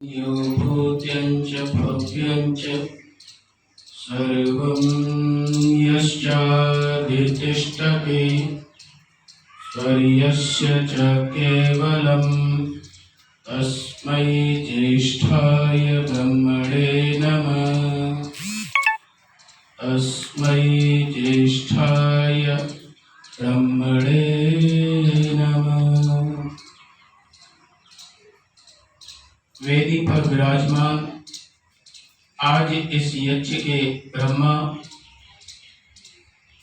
यो भूत्यं च भव्यं च सर्वं यश्चादितिष्ठति स्वर्यस्य च केवलं तस्मै ज्येष्ठाय ब्रह्मणे नमः। तस्मै ज्येष्ठाय ब्रह्मणे नमः। वेदी पर विराजमान आज इस यज्ञ के ब्रह्मा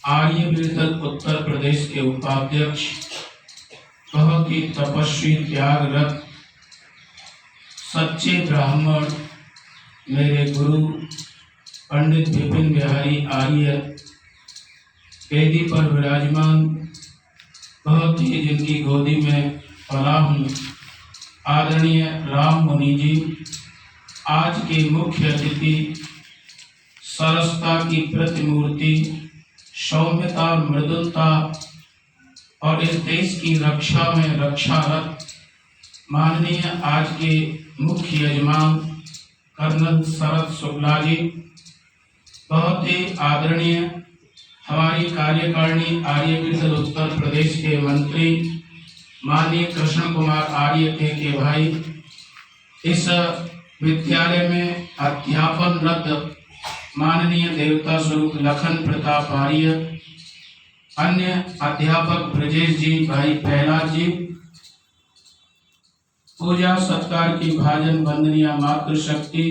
आर्यवीर उत्तर प्रदेश के उपाध्यक्ष, बहुत ही तपस्वी, त्यागरत, सच्चे ब्राह्मण मेरे गुरु पंडित विपिन बिहारी आर्य वेदी पर विराजमान, बहुत ही जिनकी गोदी में पला हूँ, आदरणीय राम मुनि जी, आज के मुख्य अतिथि, सरसता की प्रतिमूर्ति, सौम्यता, मृदुलता और इस देश की रक्षा में रक्षारत माननीय आज के मुख्य यजमान कर्नल शरद शुक्ला जी, बहुत ही आदरणीय हमारी कार्यकारिणी आर्यवीर उत्तर प्रदेश के मंत्री माननीय कृष्ण कुमार आर्य के भाई, इस विद्यालय में अध्यापनरत माननीय देवता स्वरूप लखन प्रताप आर्य, अन्य अध्यापक ब्रजेश जी, भाई प्रहलाद जी, पूजा सत्कार की भाजन वंदनीय मातृशक्ति,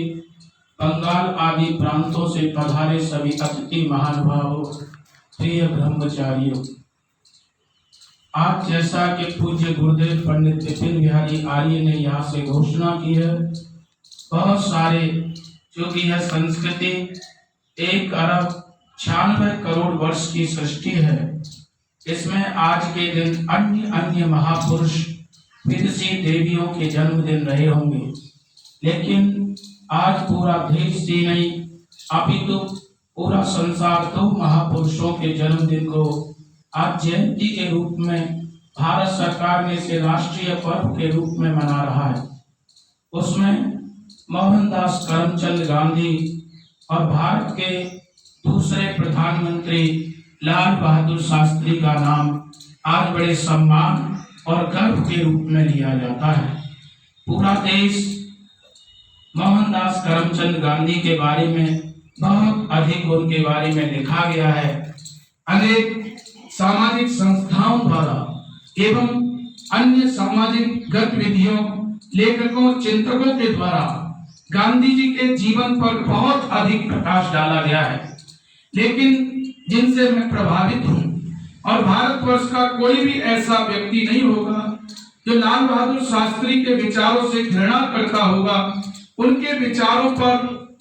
बंगाल आदि प्रांतों से पधारे सभी अतिथि महानुभावों, प्रिय ब्रह्मचारियों, आज जैसा कि पूज्य गुरुदेव पंडित विपिन बिहारी आर्य ने यहाँ से घोषणा की है, बहुत सारे, क्योंकि यह संस्कृति 1,96,00,00,000 वर्ष की सृष्टि है, इसमें आज के दिन अन्य महापुरुष विदुषी देवियों के जन्मदिन रहे होंगे, लेकिन आज पूरा देश ही नहीं अपितु पूरा संसार दो महापुरुषों के जन्मदिन को आज जयंती के रूप में भारत सरकार ने इसे राष्ट्रीय पर्व के रूप में मना रहा है। उसमें मोहनदास करमचंद गांधी और भारत के दूसरे प्रधानमंत्री लाल बहादुर शास्त्री का नाम आज बड़े सम्मान और गर्व के रूप में लिया जाता है। पूरा देश मोहनदास करमचंद गांधी के बारे में बहुत अधिक उनके बारे में लिखा गया है। अनेक सामाजिक संस्थाओं द्वारा एवं अन्य सामाजिक गतिविधियों, लेखकों, चिंतकों के द्वारा गांधी जी के जीवन पर बहुत अधिक प्रकाश डाला गया है, लेकिन जिनसे मैं प्रभावित हूँ और भारतवर्ष का कोई भी ऐसा व्यक्ति नहीं होगा जो लाल बहादुर शास्त्री के विचारों से घृणा करता होगा। उनके विचारों पर,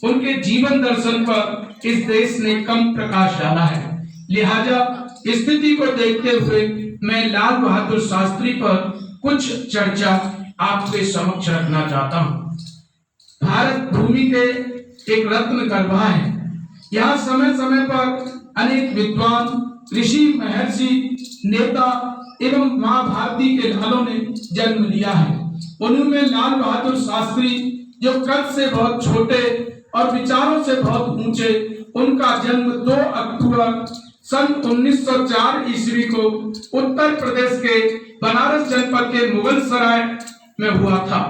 उनके जीवन दर्शन पर इस देश ने कम प्रकाश डाला है। लिहाजा स्थिति को देखते हुए मैं लाल बहादुर शास्त्री पर कुछ चर्चा आपके समक्ष रखना चाहता हूँ। भारत भूमि के एक रत्न गर्भा है। यहाँ समय समय पर अनेक विद्वान, ऋषि, महर्षि, नेता एवं माँ भारती के लालों ने जन्म लिया है। उनमें लाल बहादुर शास्त्री, जो कद से बहुत छोटे और विचारों से बहुत ऊंचे, उनका जन्म 2 अक्टूबर सन 1904 ईस्वी को उत्तर प्रदेश के बनारस जनपद के मुगल सराय में हुआ था।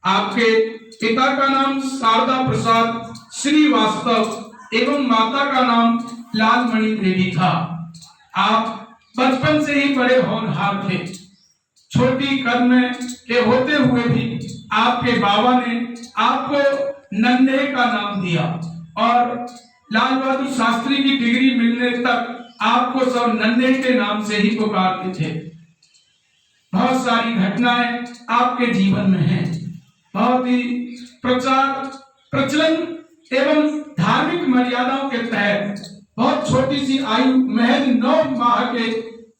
आपके पिता का नाम शारदा प्रसाद श्रीवास्तव एवं माता का नाम लालमणि देवी था। आप बचपन से ही बड़े होनहार थे। छोटी कद में के होते हुए भी आपके बाबा ने आपको नन्हे का नाम दिया और लाल बहादुर शास्त्री की डिग्री मिलने तक आपको सब नन्हे के नाम से ही पुकारते थे। बहुत सारी घटनाएं आपके जीवन में हैं। बहुत ही प्रचलन एवं धार्मिक मर्यादाओं के तहत बहुत छोटी सी आयु, महज 9 माह के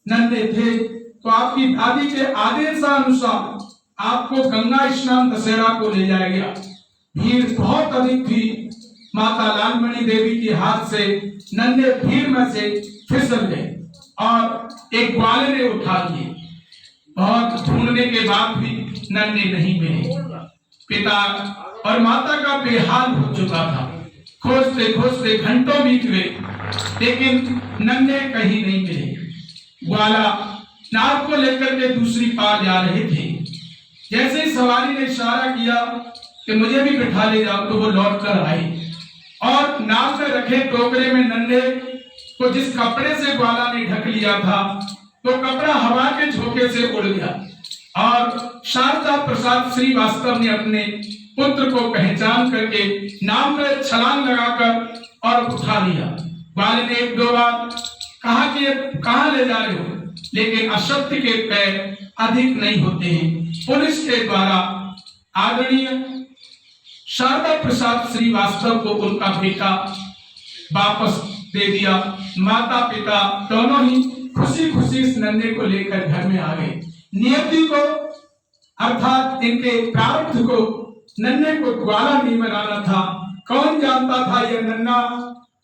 नन्हे थे, तो आपकी दादी के आदेशानुसार आपको गंगा स्नान दशहरा को ले जाया गया। भीड़ बहुत अधिक थी। माता लालमणि देवी के हाथ से नन्हे भीड़ में से फिसल गए और एक ग्वाले ने उठा लिए। बहुत ढूंढने के बाद भी नन्हे नहीं मिले। पिता और माता का बेहाल हो चुका था। खोजते खोजते घंटों बीत गए, लेकिन नन्हे कहीं नहीं मिले। ग्वाला नाव को लेकर के दूसरी पार जा रहे थे। जैसे ही सवारी ने इशारा किया कि मुझे भी बिठा ले जाओ, तो वो लौट कर आए और नाव में रखे टोकरे में नन्हे को जिस कपड़े से ग्वाला ने ढक लिया था, तो कपड़ा हवा के झोंके से उड़ गया और शारदा प्रसाद श्रीवास्तव ने अपने पुत्र को पहचान करके नाव में छलांग लगाकर और उठा लिया। ग्वाले ने एक दो बार कहा कि कहां ले जा रहे हो, लेकिन अशक्त के पैर अधिक नहीं होते हैं। पुलिस के द्वारा आदरणीय शारदा प्रसाद श्रीवास्तव को उनका बेटा वापस दे दिया। माता पिता दोनों ही खुशी खुशी इस नन्हे को लेकर घर में आ गए। नियति को अर्थात इनके प्रारब्ध को, नन्हे को ग्वाला नहीं बनाना था। कौन जानता था यह नन्हा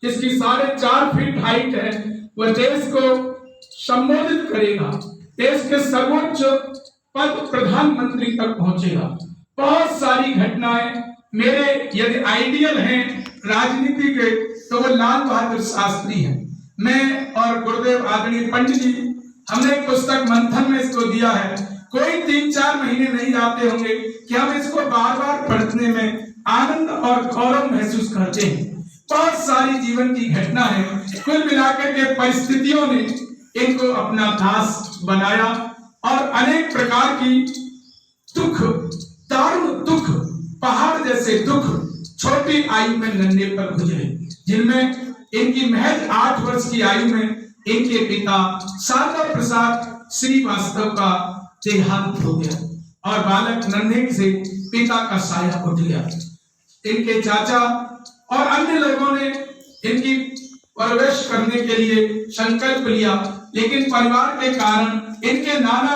जिसकी 4.5 फीट हाइट है, वह देश को संबोधित करेगा, देश के सर्वोच्च पद प्रधानमंत्री तक पहुंचेगा। बहुत सारी घटनाएं मेरे यदि आइडियल हैं राजनीति के, तो वो लाल बहादुर शास्त्री हैं। मैं और गुरुदेव आदरणीय पंडित जी, हमने एक पुस्तक मंथन में इसको दिया है। कोई 3-4 महीने नहीं जाते होंगे कि हम इसको बार बार पढ़ने में आनंद और गौरव महसूस करते हैं। बहुत सारी जीवन की घटना है। कुल मिलाकर के परिस्थितियों ने इनको अपना दास बनाया और अनेक प्रकार की दुख, दारुण दुख, पहाड़ जैसे दुख छोटी आयु में नन्हे पर गुजरे, जिनमें इनकी महज 8 वर्ष की आयु में इनके पिता शारदा प्रसाद श्रीवास्तव का देहांत हो गया और बालक नन्हे से पिता का साया उठ गया। इनके चाचा और अन्य लोगों ने इनकी परवरिश करने के लिए संकल्प लिया, लेकिन परिवार के कारण इनके नाना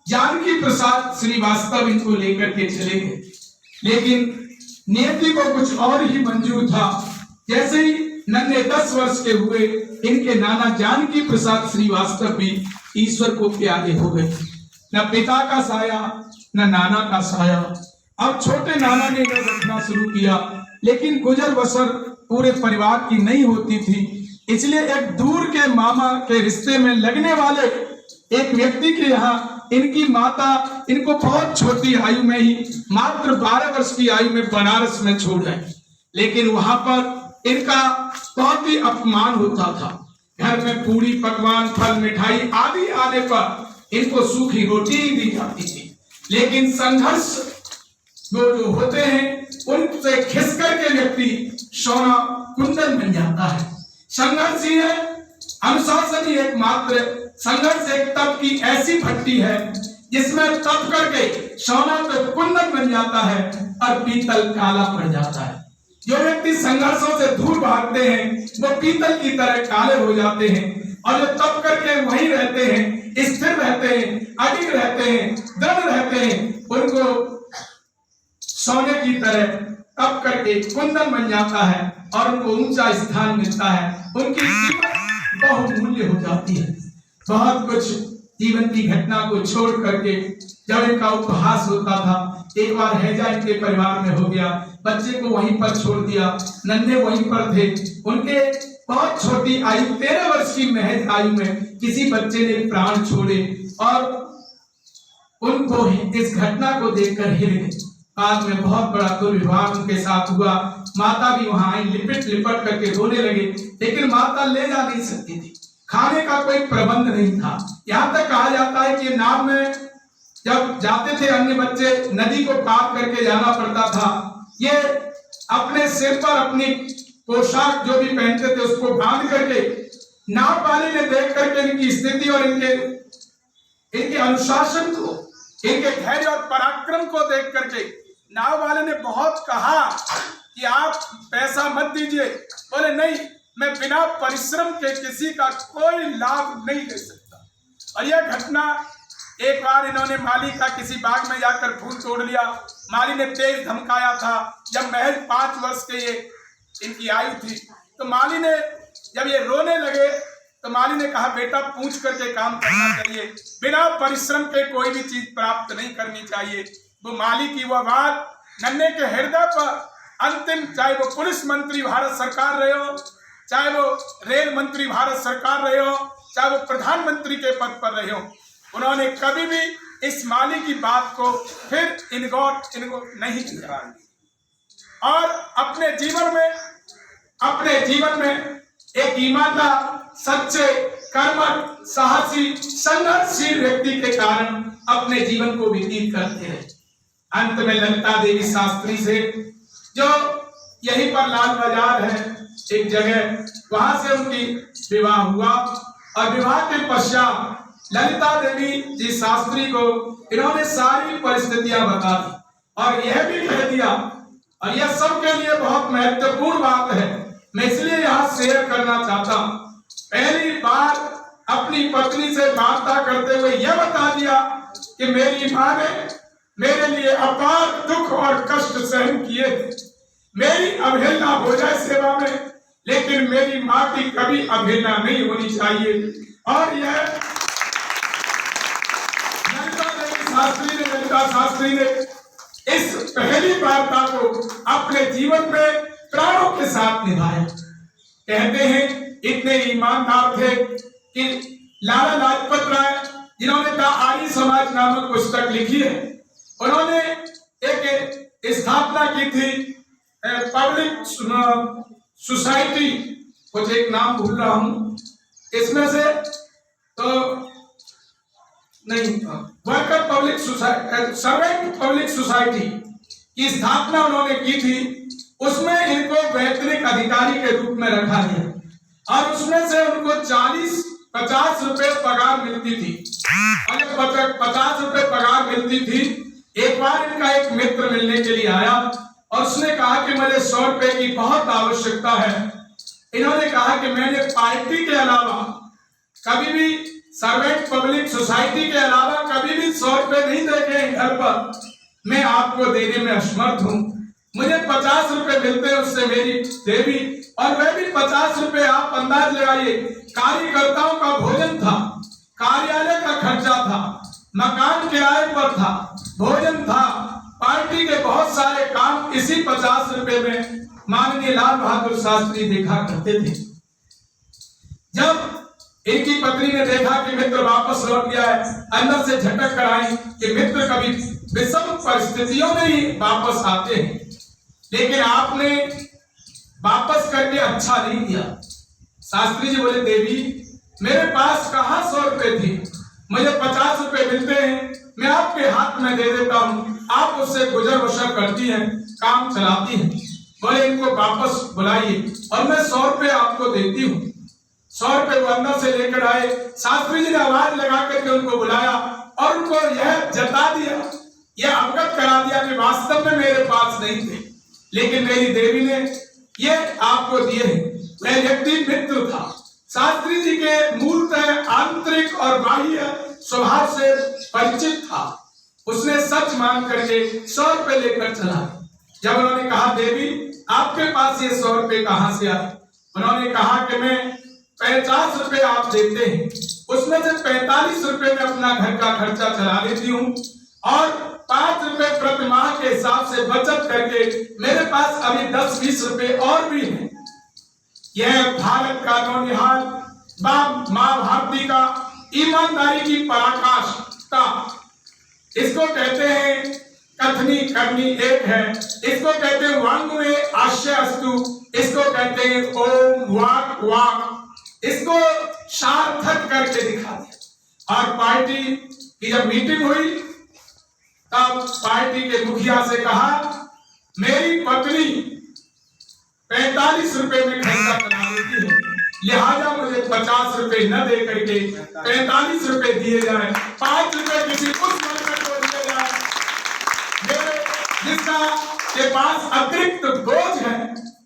जानकी प्रसाद श्रीवास्तव इनको लेकर के चले गए। लेकिन नियति को कुछ और ही मंजूर था। जैसे ही नन्हे 10 वर्ष के हुए, इनके नाना जानकी प्रसाद श्रीवास्तव भी ईश्वर को प्यारे हो गए। न पिता का साया न नाना का साया। अब छोटे नाना ने घर रखना शुरू किया, लेकिन गुजर बसर पूरे परिवार की नहीं होती थी। इसलिए एक दूर के मामा के रिश्ते में लगने वाले एक व्यक्ति के यहाँ इनकी माता इनको बहुत छोटी आयु में ही, मात्र 12 वर्ष की आयु में बनारस में छोड़ गए। लेकिन वहां पर इनका बहुत ही अपमान होता था। घर में पूरी पकवान, फल, मिठाई आदि आने पर इनको सूखी रोटी ही दी जाती थी। लेकिन संघर्ष जो होते हैं, उनसे खिसकर के व्यक्ति सोना कुंदन बन जाता है। संघर्ष ही है, अनुशासन ही एकमात्र संघर्ष एक तप की ऐसी भट्टी है जिसमें तप करके सोना तो कुंदन बन जाता है और पीतल काला पड़ जाता है। जो व्यक्ति संघर्षों से दूर भागते हैं वो पीतल की तरह काले हो जाते हैं, और जो तप करके वहीं रहते हैं, स्थिर रहते हैं, अडिग रहते हैं, दृढ़ रहते हैं, उनको सोने की तरह तप करके कुंदन बन जाता है और उनको ऊंचा स्थान मिलता है। उनकी कीमत बहुमूल्य हो जाती है। बहुत कुछ जीवन की घटना को छोड़ करके जब इनका उपहास होता था, एक बार हैजा इनके परिवार में हो गया, बच्चे को वहीं पर छोड़ दिया, नन्हे वहीं पर थे। उनके बहुत छोटी आयु 13 वर्ष की महज आयु में किसी बच्चे ने प्राण छोड़े और उनको इस घटना को देखकर हिल गए। बाद में बहुत बड़ा दुर्व्यवहार उनके साथ हुआ। माता भी वहां आई, लिपट लिपट करके रोने लगे, लेकिन माता ले जा नहीं सकती थी। खाने का कोई प्रबंध नहीं था। यहाँ तक कहा जाता है कि नाव में जब जाते थे अन्य बच्चे, नदी को पार करके जाना पड़ता था। ये अपने सिर पर अपनी पोशाक जो भी पहनते थे उसको बांध करके, नाव वाले ने देख करके इनकी स्थिति और इनके अनुशासन को, इनके धैर्य और पराक्रम को देख करके नाव वाले ने बहुत कहा कि आप पैसा मत दीजिए। बोले नहीं, मैं बिना परिश्रम के किसी का कोई लाभ नहीं ले सकता। और यह घटना, एक बार इन्होंने माली का किसी बाग में जाकर फूल तोड़ लिया। माली ने तेज धमकाया था। जब महज 5 वर्ष के ये इनकी आयु थी, तो माली ने जब ये रोने लगे तो माली ने कहा, बेटा पूछ करके काम करना चाहिए, बिना परिश्रम के कोई भी चीज प्राप्त नहीं करनी चाहिए। वो माली की वह बात नन्हे के हृदय पर अंतिम, चाहे वो पुलिस मंत्री भारत सरकार रहे हो, चाहे वो रेल मंत्री भारत सरकार रहे हो, चाहे वो प्रधानमंत्री के पद पर रहे हो, उन्होंने कभी भी इस माली की बात को फिर इनको नहीं किया। और अपने जीवन में एक ईमानदार, सच्चे, कर्मठ, साहसी, संघर्षशील व्यक्ति के कारण अपने जीवन को व्यतीत करते हैं। अंत में ललिता देवी शास्त्री से, जो यहीं पर लाल बाजार है एक जगह, वहां से उनकी विवाह हुआ और विवाह के पश्चात ललिता देवी जी शास्त्री को इन्होंने सारी परिस्थितियां बता दी और यह भी कह दिया, और यह सबके लिए बहुत महत्वपूर्ण बात है, मैं इसलिए यहाँ शेयर करना चाहता हूँ। पहली बार अपनी पत्नी से वार्ता करते हुए यह बता दिया कि मेरी माँ ने मेरे लिए अपार दुख और कष्ट सहन किए, मेरी अवहेलना हो जाए सेवा में, लेकिन मेरी माँ की कभी अवहेलना नहीं होनी चाहिए। और यह ललिता शास्त्री ने इस पहली वार्ता को अपने जीवन में प्राणों के साथ निभाया। कहते हैं इतने ईमानदार थे कि लाला लाजपत राय, जिन्होंने द आर्य समाज नामक पुस्तक लिखी है, उन्होंने एक स्थापना की थी पब्लिक सोसाइटी, कुछ एक नाम भूल रहा हूं इसमें से, तो नहीं, worker public society, servant public society की स्थापना उन्होंने की थी। उसमें इनको वैतनिक अधिकारी के रूप में रखा गया और उसमें से उनको 40-50 रुपए पगार मिलती थी। और जब 50 रुपए पगार मिलती थी, एक बार इनका एक मित्र मिलने के लिए आया और उसने कहा कि मुझे 100 रुपए की बहुत आवश्यकता है। इन्होंने कहा कि मैंने पार्टी के अलावा कभी भी, सर्वेंट पब्लिक सोसाइटी के अलावा कभी भी 100 रुपए नहीं देखे घर पर, मैं आपको देने में असमर्थ हूँ। मुझे 50 रुपए मिलते हैं उससे मेरी देवी, और वह भी 50 रुपए आप अंदाज लगाइए, कार्यकर्ताओं का भोजन था, कार्यालय का खर्चा था, मकान किराए पर था, भोजन था, पार्टी के बहुत सारे काम इसी 50 रुपए में माननीय लाल बहादुर शास्त्री देखा करते थे। जब इनकी पत्नी ने देखा कि मित्र वापस लौट गया है, अंदर से झटक कर आई कि मित्र कभी विषम परिस्थितियों में ही वापस आते हैं, लेकिन आपने वापस करके अच्छा नहीं किया। शास्त्री जी बोले, देवी मेरे पास कहाँ 100 रुपए थे, मुझे 50 रुपए मिलते हैं, मैं आपके हाथ में दे देता हूँ, आप उससे गुजर बसर करती हैं, काम चलाती हैं। बोले इनको वापस बुलाइए और मैं 100 रुपए आपको देती हूँ। 100 रुपए वो अंदर से लेकर आए। शास्त्री जी ने आवाज लगा करके उनको बुलाया और उनको यह जता दिया, यह अवगत करा दिया कि वास्तव में मेरे पास नहीं थे, लेकिन मेरी देवी ने ये आपको दिए हैं। वह व्यक्ति मित्र था, शास्त्री जी के मूलतः आंतरिक और बाह्य स्वभाव से परिचित था। उसने सच मान करके 100 रुपए लेकर चला। जब उन्होंने कहा देवी आपके पास ये 100 रुपए कहाँ से आए, उन्होंने कहा कि मैं 50 रुपए आप देते हैं, उसमें से 45 रुपए में अपना घर का खर्चा चला लेती हूँ और 5 रुपए प्रति माह के हिसाब से बचत करके मेरे पास अभी 10-20 रुपए और भी हैं। यह भारत का नौनिहाल माँ भारती का ईमानदारी की पराकाष्ठा। इसको कहते हैं कथनी करनी एक है, इसको कहते हैं वांग्मय आशय अस्तु, इसको कहते हैं ओम वाक वाक। इसको सार्थक करके दिखा दिया। और पार्टी की जब मीटिंग हुई तब पार्टी के मुखिया से कहा मेरी पत्नी 45 रुपए में खर्चा करा देती है, लिहाजा मुझे 50 रुपए न दे करके 45 रुपए दिए जाए, 5 रुपए किसी उस वर्कर को दिए जाए जिसका के पास अतिरिक्त बोझ है,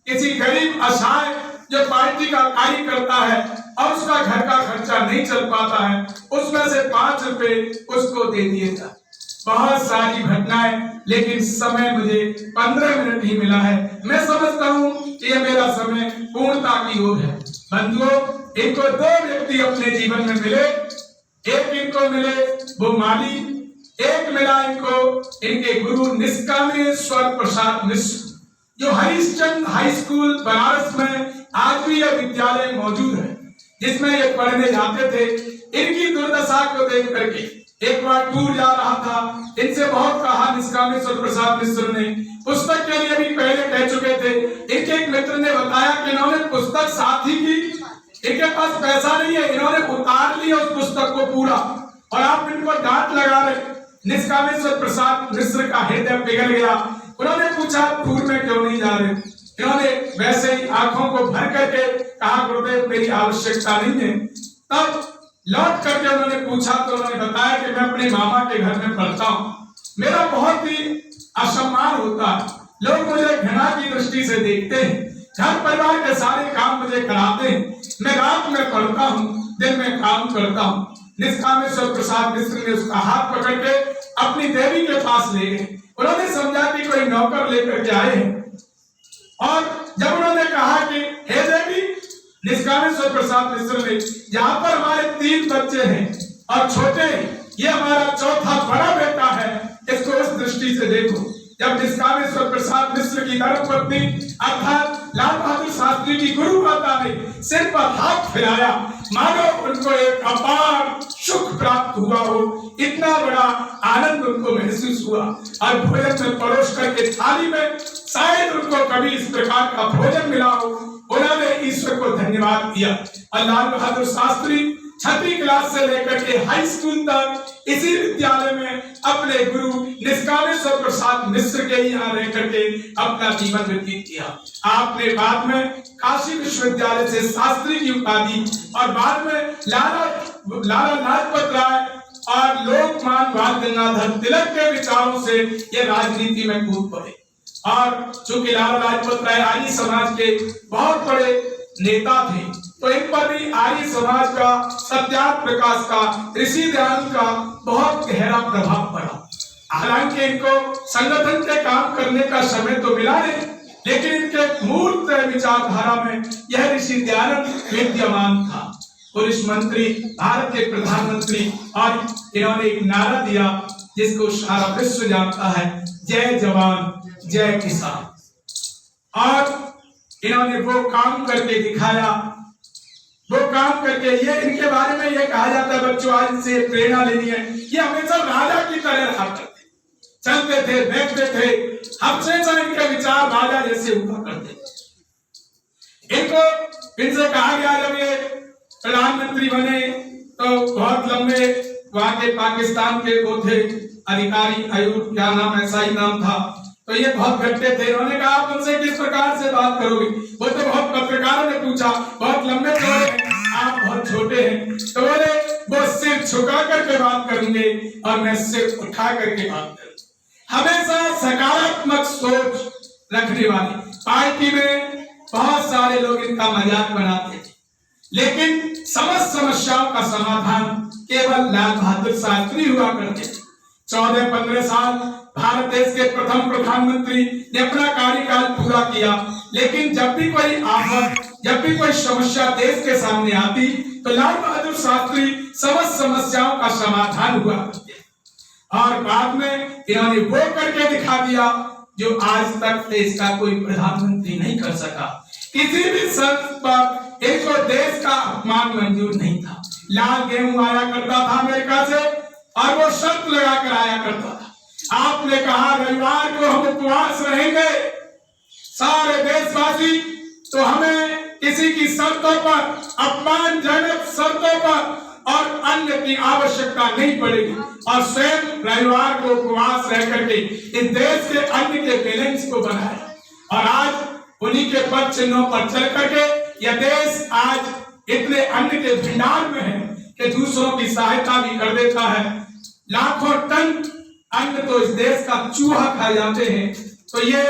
किसी गरीब असहाय जो पार्टी का कार्य करता है और उसका घर का खर्चा नहीं चल पाता है, उसमें से 5 रुपए उसको दे दिए जाए। बहुत सारी घटनाएं, लेकिन समय मुझे 15 मिनट ही मिला है। मैं समझता हूँ कि यह मेरा समय पूर्णता की ओर है। बंधुओं, इनको 2 व्यक्ति अपने जीवन में मिले। एक इनको मिले वो माली एक मिला इनको इनके गुरु निष्कामेश्वर प्रसाद मिश्र, जो हरिश्चंद्र हाई स्कूल बनारस में आज भी यह विद्यालय मौजूद है, जिसमें ये पढ़ने जाते थे। इनकी दुर्दशा को देख करके एक बार टूर जा रहा था, इनसे बहुत कहा निष्कामेश्वर प्रसाद मिश्र ने, पुस्तक के लिए भी पहले कह चुके थे। इनके एक मित्र ने बताया कि इन्होंने पुस्तक साथ ही की, इनके पास पैसा नहीं है, इन्होंने उतार लिया उस पुस्तक को पूरा, और आप इन पर डांट लगा रहे। निष्कामेश्वर प्रसाद मिश्र का हृदय पिघल गया। उन्होंने पूछा टूर में क्यों नहीं जा रहे? इन्होंने वैसे ही आंखों को भर करके कहा गुरुदेव मेरी आवश्यकता नहीं है। तब लौट करके उन्होंने पूछा तो उन्होंने बताया कि मैं अपने मामा के घर में पढ़ता हूँ, मेरा बहुत ही असम्मान होता है, लोग मुझे घृणा की दृष्टि से देखते हैं, घर परिवार के सारे काम मुझे कराते हैं, मैं रात में पढ़ता हूँ, दिन में काम करता हूँ। निष्कामेश्वर प्रसाद मिश्र ने उसका हाथ पकड़ के अपनी देवी के पास ले गए। उन्होंने समझा कि कोई नौकर लेकर के आए हैं, और जब उन्होंने कहा कि हे देवी, निष्कामेश्वर प्रसाद मिश्र ने, यहाँ पर हमारे 3 बच्चे हैं और छोटे हैं, ये हमारा चौथा बड़ा बेटा है, इसको उस दृष्टि से देखो। जब निष्कामेश्वर प्रसाद मिश्र की धर्मपत्नी अर्थात लाल बहादुर शास्त्री की गुरु माता ने सिर पर हाथ फिराया, मानो उनको एक अपार सुख प्राप्त हुआ हो, इतना बड़ा आनंद उनको महसूस हुआ। और भोजन में परोस करके थाली में शायद उनको कभी इस प्रकार का भोजन मिला हो, उन्होंने ईश्वर को धन्यवाद दिया। और लाल बहादुर शास्त्री 6वीं क्लास से लेकर के हाई स्कूल तक इसी विद्यालय में अपने गुरु निष्कामेश्वर प्रसाद मिश्र के यहाँ रह करके अपना जीवन व्यतीत किया। आपने बाद में काशी विश्वविद्यालय से शास्त्री की उपाधि और बाद में लाला लाजपत राय और लोकमान्य बाल गंगाधर तिलक के विचारों से ये राजनीति में कूद पड़े। और चूंकि लाला लाजपत राय आर्य समाज के बहुत बड़े नेता थे, तो इन पर भी आर्य समाज का, सत्याग्रह प्रकाश का, ऋषि दयानंद का बहुत गहरा प्रभाव पड़ा। हालांकि इनको संगठन के काम करने का समय तो मिला नहीं, लेकिन इनके मूल विचारधारा में यह ऋषि दयानंद विद्यमान था। पुलिस मंत्री, भारत के प्रधानमंत्री, और इन्होंने एक नारा दिया जिसको सारा विश्व जानता है, जय जवान जय किसान। और इन्होंने वो काम करके दिखाया, वो काम करके, ये इनके बारे में ये कहा जाता है बच्चों, आज से प्रेरणा लेनी है, ये हमेशा राजा की तरह रहा करते, चलते थे, बैठते थे, हमेशा इनके विचार राजा जैसे हुआ करते। इनसे कहा गया जब ये प्रधानमंत्री बने तो बहुत लंबे वहां के पाकिस्तान के वो थे अधिकारी, अयूब क्या नाम, ऐसा ही नाम था, तो ये बहुत घटते थे। इन्होंने कहा आप उनसे किस प्रकार से बात करोगे? वो तो बहुत पत्रकारों ने पूछा, बहुत लंबे चौड़े हैं, आप बहुत छोटे हैं, तो बोले वो सिर झुका करके बात करेंगे और मैं सिर उठा करके बात करूंगा। हमेशा सकारात्मक सोच रखने वाले। पार्टी में बहुत सारे लोग इनका मजाक बनाते थे, लेकिन समस्त समस्याओं का समाधान केवल लाल बहादुर शास्त्री हुआ करते थे। 14-15 साल भारत देश के प्रथम प्रधानमंत्री ने अपना कार्यकाल पूरा किया, लेकिन जब भी कोई आफत, जब भी कोई समस्या देश के सामने आती, तो लाल बहादुर शास्त्री समस्त समस्याओं का समाधान हुआ करते। और बाद में इन्होंने वो करके दिखा दिया जो आज तक देश का कोई प्रधानमंत्री नहीं कर सका। किसी भी शर्त पर इनको देश का अपमान मंजूर नहीं था। लाल गेहूं आया करता था अमेरिका से, और वो शर्त लगा कर आया करता था, आपने कहा रविवार को हम उपवास रहेंगे सारे देशवासी, तो हमें किसी की शर्तों पर, अपमानजनक शर्तों पर और अन्य की आवश्यकता नहीं पड़ेगी। और स्वयं रविवार को उपवास रह करके इस देश के अन्न के बैलेंस को बनाया, और आज उन्हीं के पद चिन्हों पर चल करके यह देश आज इतने अन्न के भंडार में है कि दूसरों की सहायता भी कर देता है। लाखों टन अन्न तो इस देश का चूहा खा जाते हैं। तो ये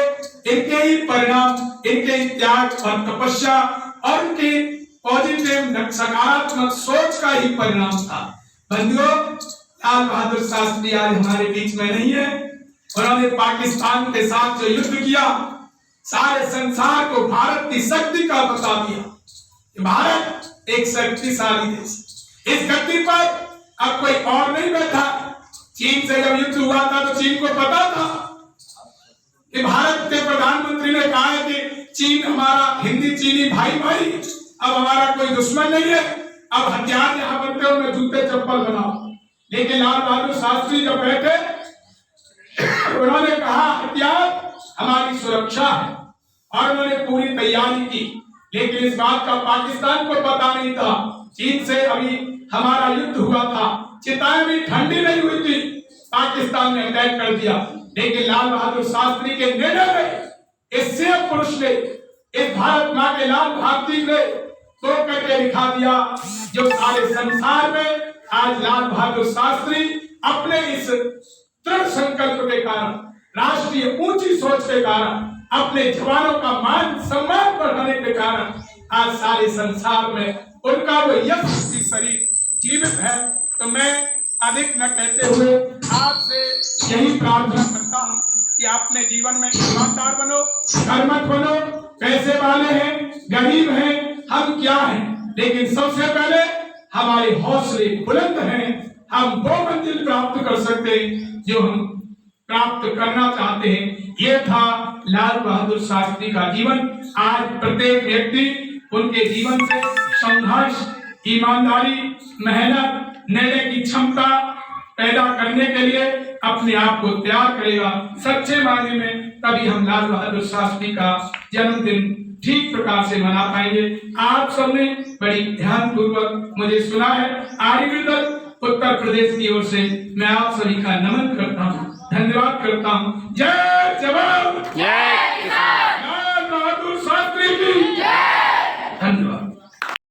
इनके ही परिणाम, इनके ही त्याग और तपस्या और उनकी पॉजिटिव सकारात्मक सोच का ही परिणाम था। बंधुओं, लाल बहादुर शास्त्री आज हमारे बीच में नहीं है। उन्होंने पाकिस्तान के साथ जो युद्ध किया, सारे संसार को भारत की शक्ति का बता दिया। भारत एक शक्तिशाली देश, इस गद्दी पर अब कोई और नहीं बैठा। चीन से जब युद्ध हुआ था तो चीन को पता था कि भारत के प्रधानमंत्री ने कहा है कि चीन हमारा हिंदी चीनी भाई भाई, अब हमारा कोई दुश्मन नहीं है, अब हथियार जहां बनते हो मैं जूते चप्पल बनाओ। लेकिन लाल बहादुर शास्त्री जब बैठे उन्होंने कहा हथियार हमारी सुरक्षा है, और उन्होंने पूरी तैयारी की। लेकिन इस बात का पाकिस्तान को पता नहीं था, चीन से अभी हमारा युद्ध हुआ था, चिताएं भी ठंडी नहीं हुई थी, पाकिस्तान ने अटैक कर दिया। लेकिन लाल बहादुर शास्त्री के निर्णय ने, इस सेव पुरुष ने, इस भारत मां के लाल भारती ने तो करके दिखा दिया, जो सारे संसार में आज लाल बहादुर शास्त्री अपने इस दृढ़ संकल्प के कारण, राष्ट्रीय ऊंची सोच के कारण, अपने जवानों का मान सम्मान बढ़ाने के कारण आज सारे संसार में उनका वो यश शरीर जीवित है। तो मैं अधिक न कहते हुए आपसे यही प्रार्थना करता हूँ कि अपने जीवन में ईमानदार बनो, कर्मठ बनो। पैसे वाले हैं, गरीब हैं, हम क्या हैं, लेकिन सबसे पहले हमारे हौसले बुलंद हैं। हम वो मंजिल प्राप्त कर सकते हैं जो हम प्राप्त करना चाहते हैं। ये था लाल बहादुर शास्त्री का जीवन। आज प्रत्येक व्यक्ति उनके जीवन से संघर्ष, ईमानदारी, मेहनत, निर्णय की क्षमता पैदा करने के लिए अपने आप को तैयार करेगा। सच्चे मायने में तभी हम लाल बहादुर शास्त्री का जन्मदिन ठीक प्रकार से मना पाएंगे। आप सबने बड़ी ध्यान पूर्वक मुझे सुना है। आर्यविदल उत्तर प्रदेश की ओर से मैं आप सभी का नमन करता हूँ, धन्यवाद करता हूँ। जय जवान, जय किसान, लाल बहादुर शास्त्री की जय।